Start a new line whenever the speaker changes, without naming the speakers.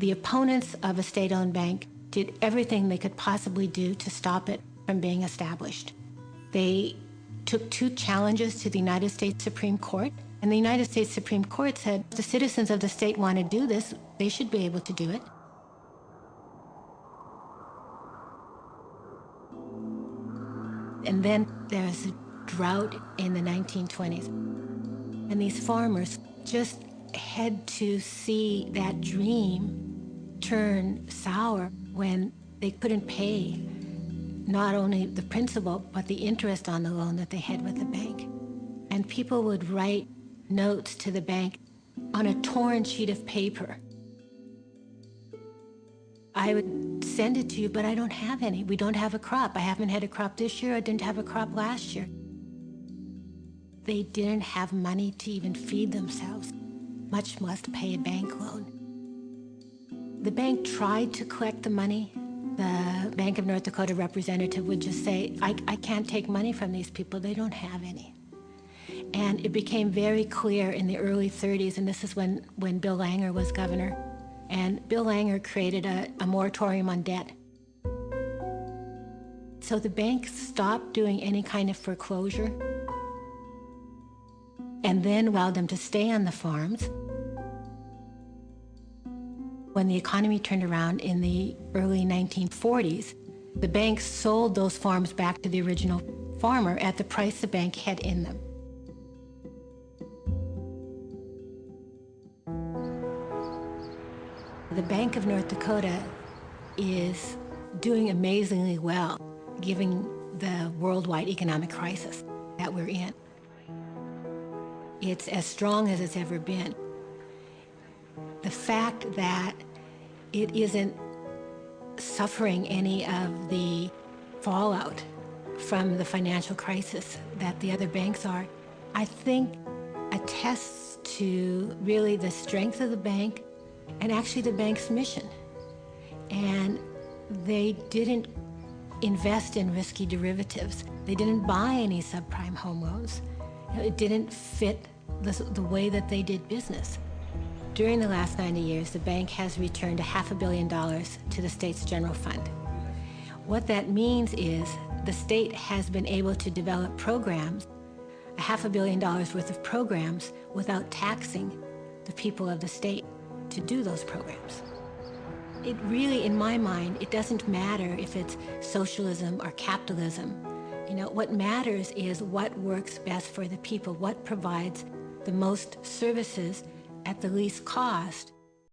The opponents of a state-owned bank did everything they could possibly do to stop it from being established. They took 2 challenges to the United States Supreme Court, and the United States Supreme Court said, if the citizens of the state want to do this, they should be able to do it. And then there was a drought in the 1920s, and these farmers just had to see that dream turn sour when they couldn't pay not only the principal, but the interest on the loan that they had with the bank. And people would write notes to the bank on a torn sheet of paper. I would send it to you, but I don't have any. We don't have a crop. I haven't had a crop this year. I didn't have a crop last year. They didn't have money to even feed themselves, much less to pay a bank loan. The bank tried to collect the money. The Bank of North Dakota representative would just say, I can't take money from these people. They don't have any. And it became very clear in the early 30s, and this is when Bill Langer was governor, and Bill Langer created a moratorium on debt. So the bank stopped doing any kind of foreclosure and then allowed them to stay on the farms. When the economy turned around in the early 1940s, the bank sold those farms back to the original farmer at the price the bank had in them. The Bank of North Dakota is doing amazingly well, given the worldwide economic crisis that we're in. It's as strong as it's ever been. The fact that it isn't suffering any of the fallout from the financial crisis that the other banks are, I think attests to really the strength of the bank and actually the bank's mission. And they didn't invest in risky derivatives. They didn't buy any subprime home loans. It didn't fit the way that they did business. During the last 90 years, the bank has returned $500 million to the state's general fund. What that means is the state has been able to develop programs, $500 million worth of programs, without taxing the people of the state to do those programs. It really, in my mind, it doesn't matter if it's socialism or capitalism. You know, what matters is what works best for the people, what provides the most services at the least cost